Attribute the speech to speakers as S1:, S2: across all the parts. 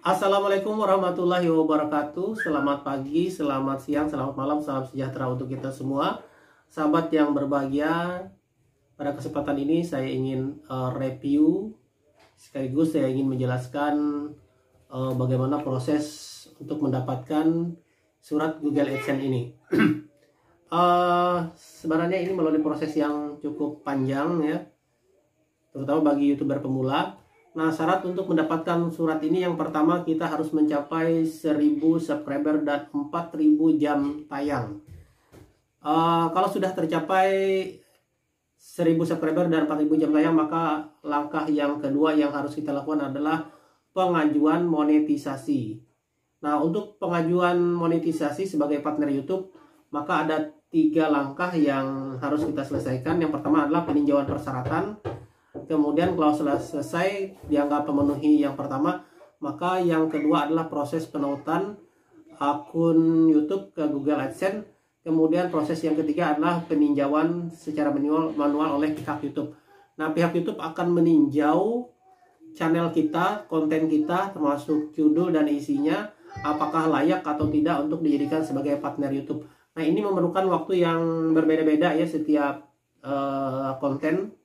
S1: Assalamualaikum warahmatullahi wabarakatuh. Selamat pagi, selamat siang, selamat malam, salam sejahtera untuk kita semua. Sahabat yang berbahagia, pada kesempatan ini saya ingin review sekaligus saya ingin menjelaskan bagaimana proses untuk mendapatkan surat Google AdSense ini. Sebenarnya ini melalui proses yang cukup panjang ya, terutama bagi YouTuber pemula. Nah, syarat untuk mendapatkan surat ini yang pertama kita harus mencapai 1000 subscriber dan 4000 jam tayang. Kalau sudah tercapai 1000 subscriber dan 4000 jam tayang, maka langkah yang kedua yang harus kita lakukan adalah pengajuan monetisasi. Nah, untuk pengajuan monetisasi sebagai partner YouTube, maka ada 3 langkah yang harus kita selesaikan. Yang pertama adalah peninjauan persyaratan. Kemudian kalau selesai dianggap memenuhi yang pertama, maka yang kedua adalah proses penautan akun YouTube ke Google AdSense. Kemudian proses yang ketiga adalah peninjauan secara manual oleh pihak YouTube. Nah, pihak YouTube akan meninjau channel kita, konten kita, termasuk judul dan isinya, apakah layak atau tidak untuk dijadikan sebagai partner YouTube. Nah, ini memerlukan waktu yang berbeda-beda ya setiap konten.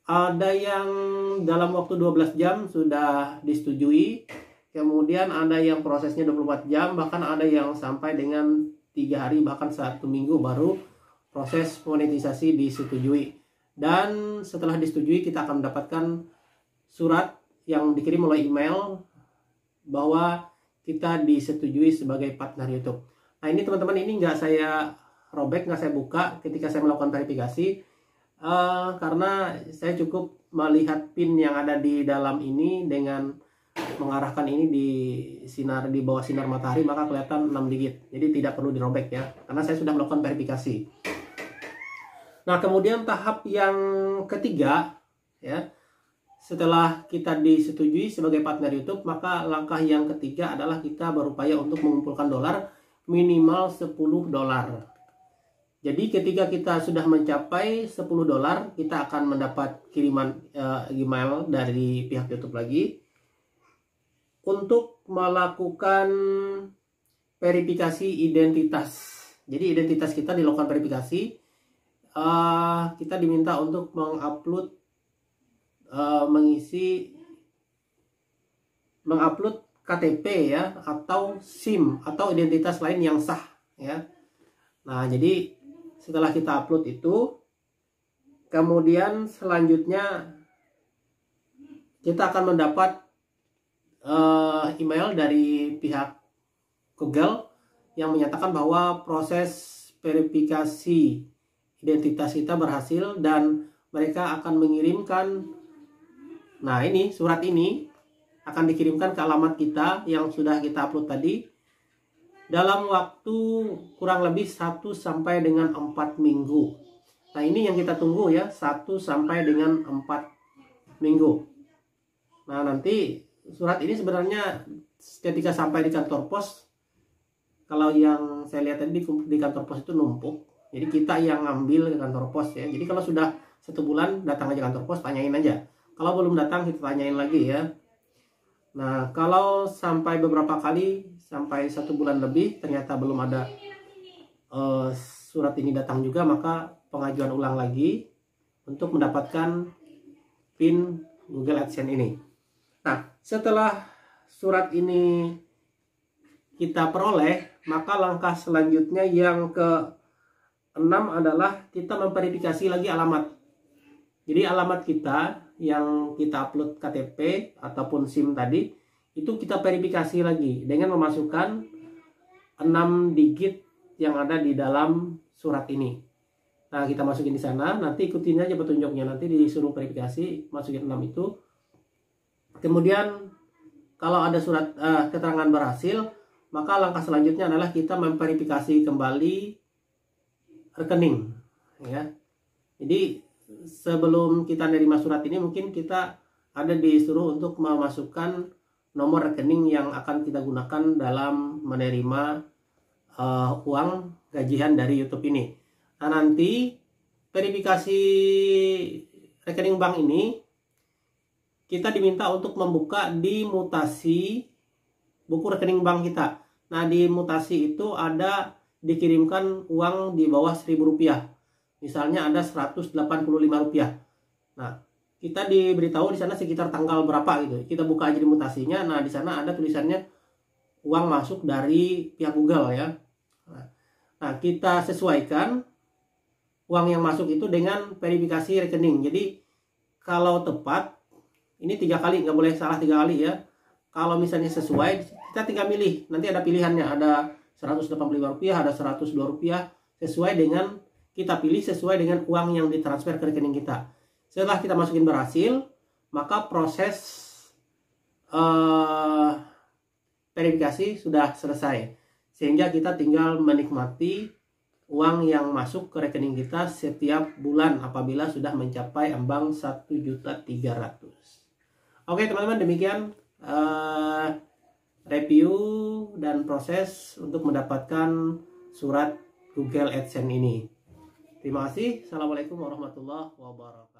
S1: Ada yang dalam waktu 12 jam sudah disetujui, kemudian ada yang prosesnya 24 jam, bahkan ada yang sampai dengan 3 hari, bahkan 1 minggu baru proses monetisasi disetujui. Dan setelah disetujui kita akan mendapatkan surat yang dikirim oleh email bahwa kita disetujui sebagai partner YouTube. Nah, ini teman-teman, ini nggak saya robek, nggak saya buka ketika saya melakukan verifikasi. Karena saya cukup melihat pin yang ada di dalam ini dengan mengarahkan ini di bawah sinar matahari, maka kelihatan 6 digit. Jadi tidak perlu dirobek ya, karena saya sudah melakukan verifikasi. Nah, kemudian tahap yang ketiga ya, setelah kita disetujui sebagai partner YouTube, maka langkah yang ketiga adalah kita berupaya untuk mengumpulkan dolar minimal $10. Jadi ketika kita sudah mencapai $10, kita akan mendapat kiriman email dari pihak YouTube lagi untuk melakukan verifikasi identitas. Jadi identitas kita dilakukan verifikasi. Kita diminta untuk mengupload KTP ya, atau SIM atau identitas lain yang sah ya. Nah, jadi setelah kita upload itu, kemudian selanjutnya kita akan mendapat email dari pihak Google yang menyatakan bahwa proses verifikasi identitas kita berhasil dan mereka akan mengirimkan, nah ini surat ini akan dikirimkan ke alamat kita yang sudah kita upload tadi dalam waktu kurang lebih 1 sampai dengan 4 minggu. Nah, ini yang kita tunggu ya, 1 sampai dengan 4 minggu. Nah, nanti surat ini sebenarnya ketika sampai di kantor pos, kalau yang saya lihat tadi di kantor pos itu numpuk. Jadi kita yang ngambil ke kantor pos ya. Jadi kalau sudah 1 bulan, datang aja kantor pos, tanyain aja. Kalau belum datang, kita tanyain lagi ya. Nah, kalau sampai beberapa kali, sampai 1 bulan lebih, ternyata belum ada surat ini datang juga, maka pengajuan ulang lagi untuk mendapatkan PIN Google AdSense ini. Nah, setelah surat ini kita peroleh, maka langkah selanjutnya yang ke-6 adalah kita memverifikasi lagi alamat. Jadi alamat kita yang kita upload KTP ataupun SIM tadi, itu kita verifikasi lagi dengan memasukkan 6 digit yang ada di dalam surat ini. Nah, kita masukin di sana, nanti ikutin aja petunjuknya, nanti disuruh verifikasi, masukin 6 itu. Kemudian kalau ada surat keterangan berhasil, maka langkah selanjutnya adalah kita memverifikasi kembali rekening ya. Jadi sebelum kita menerima surat ini, mungkin kita ada disuruh untuk memasukkan nomor rekening yang akan kita gunakan dalam menerima uang gajian dari YouTube ini. Nah, nanti verifikasi rekening bank ini kita diminta untuk membuka di mutasi buku rekening bank kita. Nah, di mutasi itu ada dikirimkan uang di bawah Rp1.000. Misalnya ada Rp185. Nah, kita diberitahu di sana sekitar tanggal berapa gitu. Kita buka aja di mutasinya. Nah, di sana ada tulisannya uang masuk dari pihak Google ya. Nah, kita sesuaikan uang yang masuk itu dengan verifikasi rekening. Jadi kalau tepat, ini 3 kali, nggak boleh salah 3 kali ya. Kalau misalnya sesuai, kita tinggal milih. Nanti ada pilihannya, ada Rp185, ada Rp102. Sesuai dengan, kita pilih sesuai dengan uang yang ditransfer ke rekening kita. Setelah kita masukin berhasil, maka proses verifikasi sudah selesai. Sehingga kita tinggal menikmati uang yang masuk ke rekening kita setiap bulan apabila sudah mencapai ambang 1.300.000. Oke teman-teman, demikian review dan proses untuk mendapatkan surat Google AdSense ini. Terima kasih. Assalamualaikum warahmatullahi wabarakatuh.